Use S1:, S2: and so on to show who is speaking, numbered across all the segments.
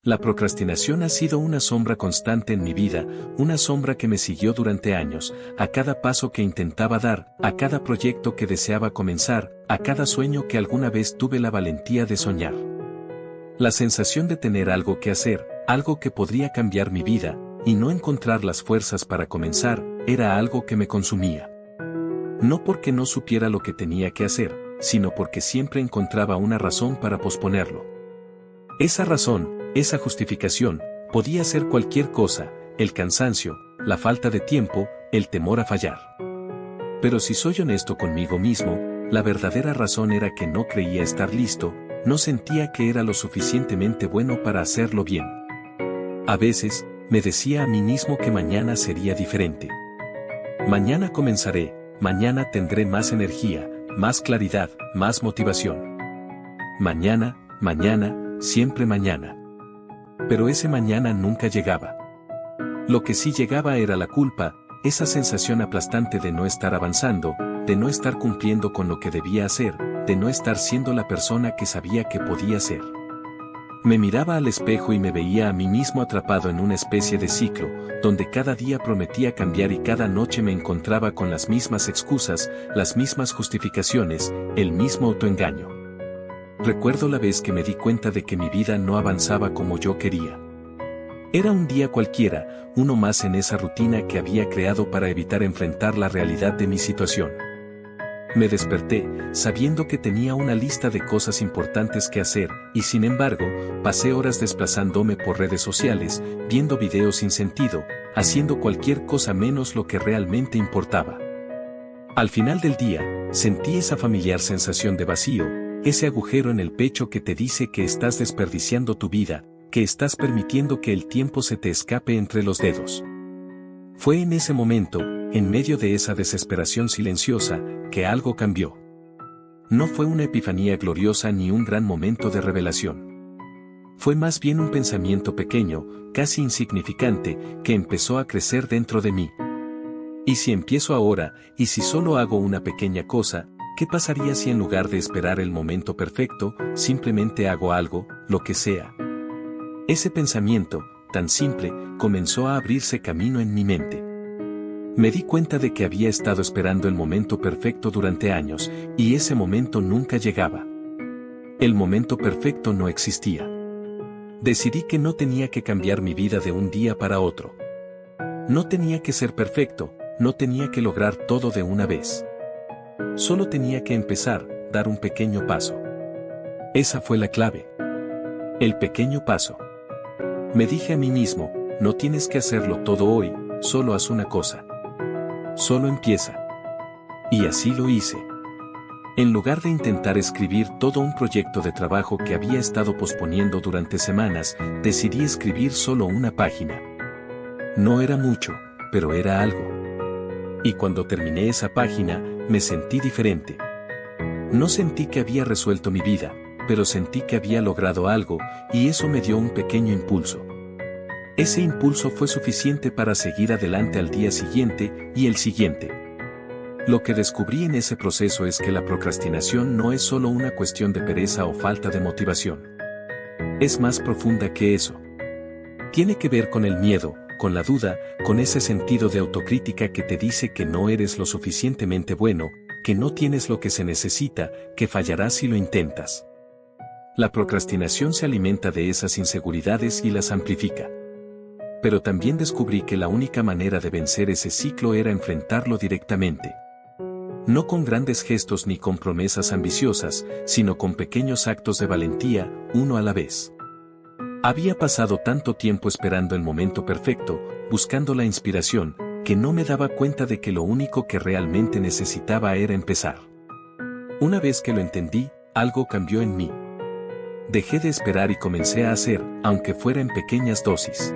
S1: La procrastinación ha sido una sombra constante en mi vida, una sombra que me siguió durante años, a cada paso que intentaba dar, a cada proyecto que deseaba comenzar, a cada sueño que alguna vez tuve la valentía de soñar. La sensación de tener algo que hacer, algo que podría cambiar mi vida, y no encontrar las fuerzas para comenzar, era algo que me consumía. No porque no supiera lo que tenía que hacer, sino porque siempre encontraba una razón para posponerlo. Esa razón, esa justificación, podía ser cualquier cosa: el cansancio, la falta de tiempo, el temor a fallar. Pero si soy honesto conmigo mismo, la verdadera razón era que no creía estar listo, no sentía que era lo suficientemente bueno para hacerlo bien. A veces, me decía a mí mismo que mañana sería diferente. Mañana comenzaré, mañana tendré más energía, más claridad, más motivación. Mañana, mañana, siempre mañana. Pero ese mañana nunca llegaba. Lo que sí llegaba era la culpa, esa sensación aplastante de no estar avanzando, de no estar cumpliendo con lo que debía hacer, de no estar siendo la persona que sabía que podía ser. Me miraba al espejo y me veía a mí mismo atrapado en una especie de ciclo, donde cada día prometía cambiar y cada noche me encontraba con las mismas excusas, las mismas justificaciones, el mismo autoengaño. Recuerdo la vez que me di cuenta de que mi vida no avanzaba como yo quería. Era un día cualquiera, uno más en esa rutina que había creado para evitar enfrentar la realidad de mi situación. Me desperté, sabiendo que tenía una lista de cosas importantes que hacer, y sin embargo, pasé horas desplazándome por redes sociales, viendo videos sin sentido, haciendo cualquier cosa menos lo que realmente importaba. Al final del día, sentí esa familiar sensación de vacío, ese agujero en el pecho que te dice que estás desperdiciando tu vida, que estás permitiendo que el tiempo se te escape entre los dedos. Fue en ese momento, en medio de esa desesperación silenciosa, que algo cambió. No fue una epifanía gloriosa ni un gran momento de revelación. Fue más bien un pensamiento pequeño, casi insignificante, que empezó a crecer dentro de mí. ¿Y si empiezo ahora, y si solo hago una pequeña cosa? ¿Qué pasaría si en lugar de esperar el momento perfecto, simplemente hago algo, lo que sea? Ese pensamiento, tan simple, comenzó a abrirse camino en mi mente. Me di cuenta de que había estado esperando el momento perfecto durante años, y ese momento nunca llegaba. El momento perfecto no existía. Decidí que no tenía que cambiar mi vida de un día para otro. No tenía que ser perfecto, no tenía que lograr todo de una vez. Solo tenía que empezar, dar un pequeño paso. Esa fue la clave. El pequeño paso. Me dije a mí mismo, no tienes que hacerlo todo hoy, solo haz una cosa. Solo empieza. Y así lo hice. En lugar de intentar escribir todo un proyecto de trabajo que había estado posponiendo durante semanas, decidí escribir solo una página. No era mucho, pero era algo. Y cuando terminé esa página, me sentí diferente. No sentí que había resuelto mi vida, pero sentí que había logrado algo, y eso me dio un pequeño impulso. Ese impulso fue suficiente para seguir adelante al día siguiente, y el siguiente. Lo que descubrí en ese proceso es que la procrastinación no es solo una cuestión de pereza o falta de motivación. Es más profunda que eso. Tiene que ver con el miedo, con la duda, con ese sentido de autocrítica que te dice que no eres lo suficientemente bueno, que no tienes lo que se necesita, que fallarás si lo intentas. La procrastinación se alimenta de esas inseguridades y las amplifica. Pero también descubrí que la única manera de vencer ese ciclo era enfrentarlo directamente. No con grandes gestos ni con promesas ambiciosas, sino con pequeños actos de valentía, uno a la vez. Había pasado tanto tiempo esperando el momento perfecto, buscando la inspiración, que no me daba cuenta de que lo único que realmente necesitaba era empezar. Una vez que lo entendí, algo cambió en mí. Dejé de esperar y comencé a hacer, aunque fuera en pequeñas dosis.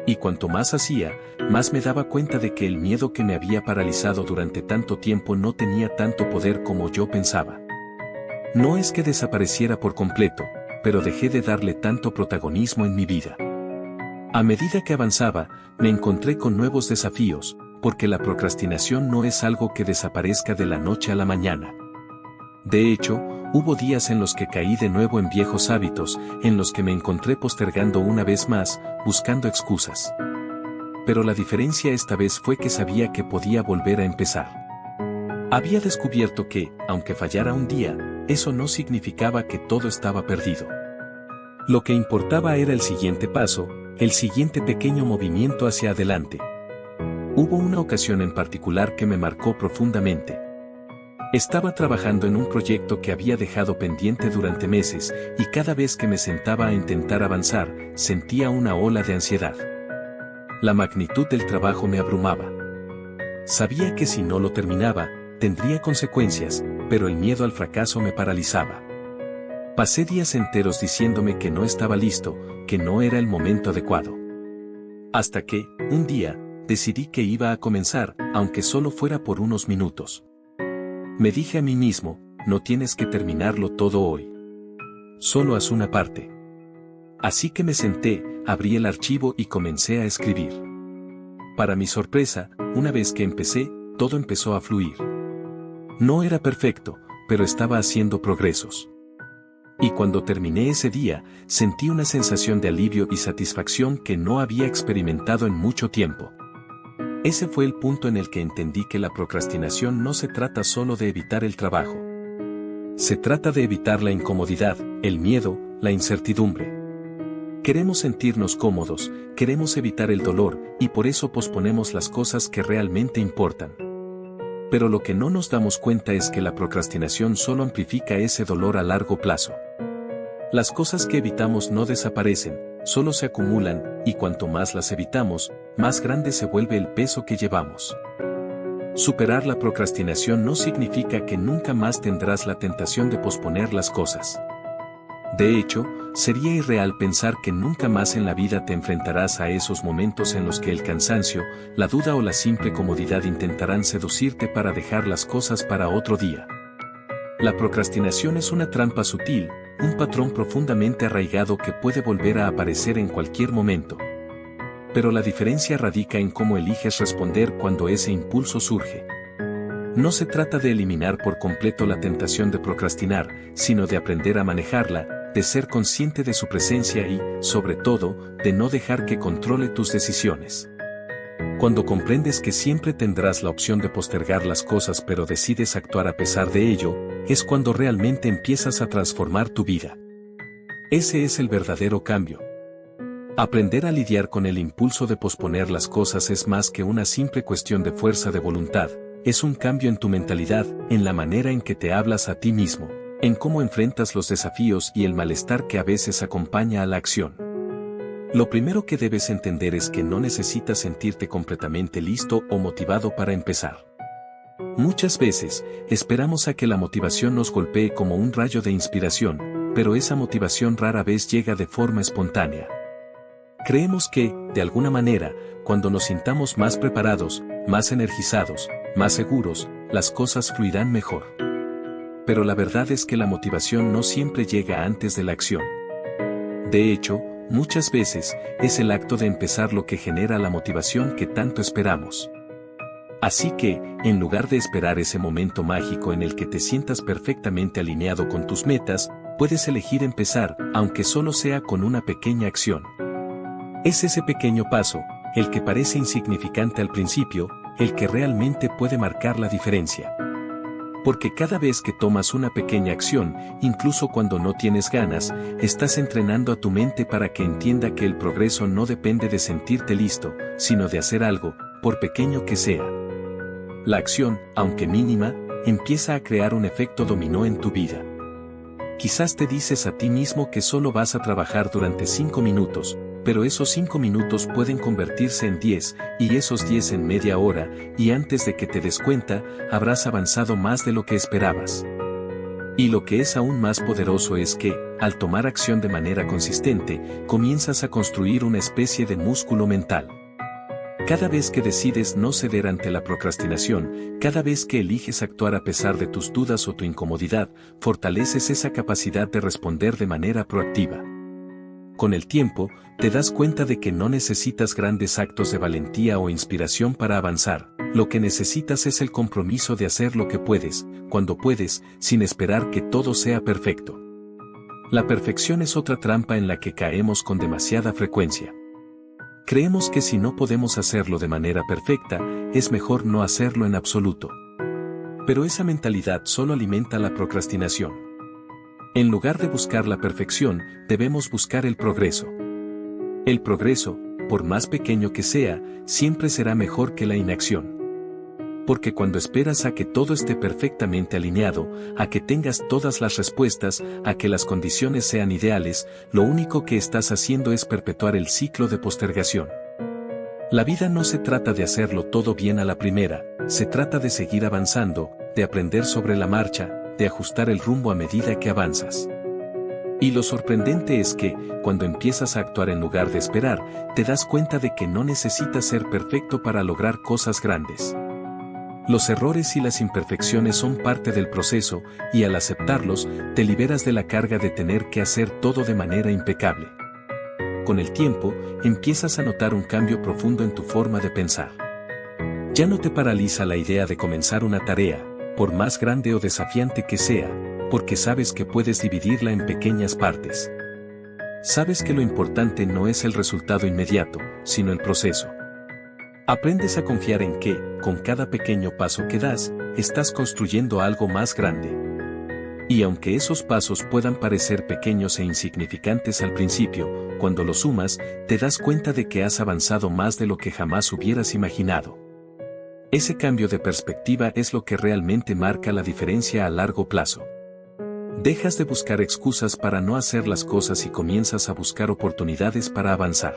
S1: Y cuanto más hacía, más me daba cuenta de que el miedo que me había paralizado durante tanto tiempo no tenía tanto poder como yo pensaba. No es que desapareciera por completo, pero dejé de darle tanto protagonismo en mi vida. A medida que avanzaba, me encontré con nuevos desafíos, porque la procrastinación no es algo que desaparezca de la noche a la mañana. De hecho, hubo días en los que caí de nuevo en viejos hábitos, en los que me encontré postergando una vez más, buscando excusas. Pero la diferencia esta vez fue que sabía que podía volver a empezar. Había descubierto que, aunque fallara un día, eso no significaba que todo estaba perdido. Lo que importaba era el siguiente paso, el siguiente pequeño movimiento hacia adelante. Hubo una ocasión en particular que me marcó profundamente. Estaba trabajando en un proyecto que había dejado pendiente durante meses, y cada vez que me sentaba a intentar avanzar, sentía una ola de ansiedad. La magnitud del trabajo me abrumaba. Sabía que si no lo terminaba, tendría consecuencias, pero el miedo al fracaso me paralizaba. Pasé días enteros diciéndome que no estaba listo, que no era el momento adecuado. Hasta que, un día, decidí que iba a comenzar, aunque solo fuera por unos minutos. Me dije a mí mismo, no tienes que terminarlo todo hoy. Solo haz una parte. Así que me senté, abrí el archivo y comencé a escribir. Para mi sorpresa, una vez que empecé, todo empezó a fluir. No era perfecto, pero estaba haciendo progresos. Y cuando terminé ese día, sentí una sensación de alivio y satisfacción que no había experimentado en mucho tiempo. Ese fue el punto en el que entendí que la procrastinación no se trata solo de evitar el trabajo. Se trata de evitar la incomodidad, el miedo, la incertidumbre. Queremos sentirnos cómodos, queremos evitar el dolor, y por eso posponemos las cosas que realmente importan. Pero lo que no nos damos cuenta es que la procrastinación solo amplifica ese dolor a largo plazo. Las cosas que evitamos no desaparecen, solo se acumulan, y cuanto más las evitamos, más grande se vuelve el peso que llevamos. Superar la procrastinación no significa que nunca más tendrás la tentación de posponer las cosas. De hecho, sería irreal pensar que nunca más en la vida te enfrentarás a esos momentos en los que el cansancio, la duda o la simple comodidad intentarán seducirte para dejar las cosas para otro día. La procrastinación es una trampa sutil, un patrón profundamente arraigado que puede volver a aparecer en cualquier momento. Pero la diferencia radica en cómo eliges responder cuando ese impulso surge. No se trata de eliminar por completo la tentación de procrastinar, sino de aprender a manejarla, de ser consciente de su presencia y, sobre todo, de no dejar que controle tus decisiones. Cuando comprendes que siempre tendrás la opción de postergar las cosas pero decides actuar a pesar de ello, es cuando realmente empiezas a transformar tu vida. Ese es el verdadero cambio. Aprender a lidiar con el impulso de posponer las cosas es más que una simple cuestión de fuerza de voluntad, es un cambio en tu mentalidad, en la manera en que te hablas a ti mismo, en cómo enfrentas los desafíos y el malestar que a veces acompaña a la acción. Lo primero que debes entender es que no necesitas sentirte completamente listo o motivado para empezar. Muchas veces, esperamos a que la motivación nos golpee como un rayo de inspiración, pero esa motivación rara vez llega de forma espontánea. Creemos que, de alguna manera, cuando nos sintamos más preparados, más energizados, más seguros, las cosas fluirán mejor. Pero la verdad es que la motivación no siempre llega antes de la acción. De hecho, muchas veces, es el acto de empezar lo que genera la motivación que tanto esperamos. Así que, en lugar de esperar ese momento mágico en el que te sientas perfectamente alineado con tus metas, puedes elegir empezar, aunque solo sea con una pequeña acción. Es ese pequeño paso, el que parece insignificante al principio, el que realmente puede marcar la diferencia. Porque cada vez que tomas una pequeña acción, incluso cuando no tienes ganas, estás entrenando a tu mente para que entienda que el progreso no depende de sentirte listo, sino de hacer algo, por pequeño que sea. La acción, aunque mínima, empieza a crear un efecto dominó en tu vida. Quizás te dices a ti mismo que solo vas a trabajar durante 5 minutos, pero esos 5 minutos pueden convertirse en 10, y esos 10 en media hora, y antes de que te des cuenta, habrás avanzado más de lo que esperabas. Y lo que es aún más poderoso es que, al tomar acción de manera consistente, comienzas a construir una especie de músculo mental. Cada vez que decides no ceder ante la procrastinación, cada vez que eliges actuar a pesar de tus dudas o tu incomodidad, fortaleces esa capacidad de responder de manera proactiva. Con el tiempo, te das cuenta de que no necesitas grandes actos de valentía o inspiración para avanzar, Lo que necesitas es el compromiso de hacer lo que puedes, cuando puedes, sin esperar que todo sea perfecto. La perfección es otra trampa en la que caemos con demasiada frecuencia. Creemos que si no podemos hacerlo de manera perfecta, es mejor no hacerlo en absoluto. Pero esa mentalidad solo alimenta la procrastinación. En lugar de buscar la perfección, debemos buscar el progreso. El progreso, por más pequeño que sea, siempre será mejor que la inacción. Porque cuando esperas a que todo esté perfectamente alineado, a que tengas todas las respuestas, a que las condiciones sean ideales, lo único que estás haciendo es perpetuar el ciclo de postergación. La vida no se trata de hacerlo todo bien a la primera, se trata de seguir avanzando, de aprender sobre la marcha, de ajustar el rumbo a medida que avanzas. Y lo sorprendente es que, cuando empiezas a actuar en lugar de esperar, te das cuenta de que no necesitas ser perfecto para lograr cosas grandes. Los errores y las imperfecciones son parte del proceso, y al aceptarlos, te liberas de la carga de tener que hacer todo de manera impecable. Con el tiempo, empiezas a notar un cambio profundo en tu forma de pensar. Ya no te paraliza la idea de comenzar una tarea, por más grande o desafiante que sea, porque sabes que puedes dividirla en pequeñas partes. Sabes que lo importante no es el resultado inmediato, sino el proceso. Aprendes a confiar en que, con cada pequeño paso que das, estás construyendo algo más grande. Y aunque esos pasos puedan parecer pequeños e insignificantes al principio, cuando los sumas, te das cuenta de que has avanzado más de lo que jamás hubieras imaginado. Ese cambio de perspectiva es lo que realmente marca la diferencia a largo plazo. Dejas de buscar excusas para no hacer las cosas y comienzas a buscar oportunidades para avanzar.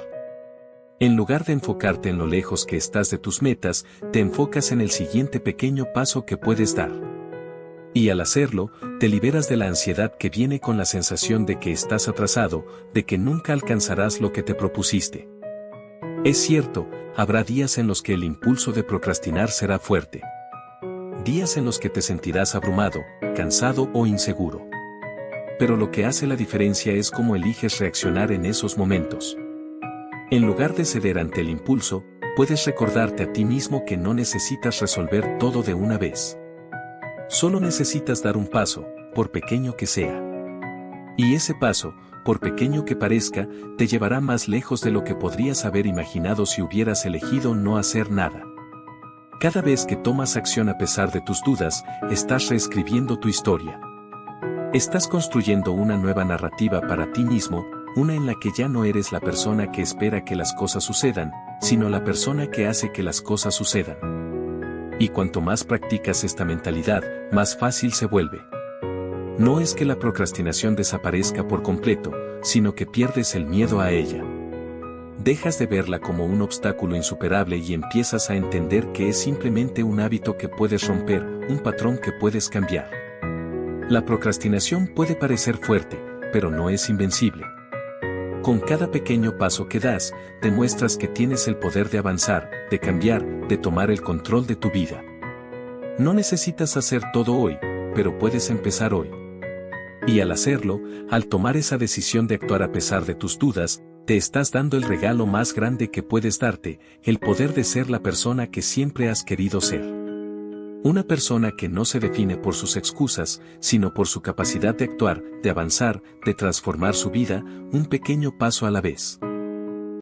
S1: En lugar de enfocarte en lo lejos que estás de tus metas, te enfocas en el siguiente pequeño paso que puedes dar. Y al hacerlo, te liberas de la ansiedad que viene con la sensación de que estás atrasado, de que nunca alcanzarás lo que te propusiste. Es cierto, habrá días en los que el impulso de procrastinar será fuerte. Días en los que te sentirás abrumado, cansado o inseguro. Pero lo que hace la diferencia es cómo eliges reaccionar en esos momentos. En lugar de ceder ante el impulso, puedes recordarte a ti mismo que no necesitas resolver todo de una vez. Solo necesitas dar un paso, por pequeño que sea. Y ese paso, por pequeño que parezca, te llevará más lejos de lo que podrías haber imaginado si hubieras elegido no hacer nada. Cada vez que tomas acción a pesar de tus dudas, estás reescribiendo tu historia. Estás construyendo una nueva narrativa para ti mismo, una en la que ya no eres la persona que espera que las cosas sucedan, sino la persona que hace que las cosas sucedan. Y cuanto más practicas esta mentalidad, más fácil se vuelve. No es que la procrastinación desaparezca por completo, sino que pierdes el miedo a ella. Dejas de verla como un obstáculo insuperable y empiezas a entender que es simplemente un hábito que puedes romper, un patrón que puedes cambiar. La procrastinación puede parecer fuerte, pero no es invencible. Con cada pequeño paso que das, demuestras que tienes el poder de avanzar, de cambiar, de tomar el control de tu vida. No necesitas hacer todo hoy, pero puedes empezar hoy. Y al hacerlo, al tomar esa decisión de actuar a pesar de tus dudas, te estás dando el regalo más grande que puedes darte, el poder de ser la persona que siempre has querido ser. Una persona que no se define por sus excusas, sino por su capacidad de actuar, de avanzar, de transformar su vida, un pequeño paso a la vez.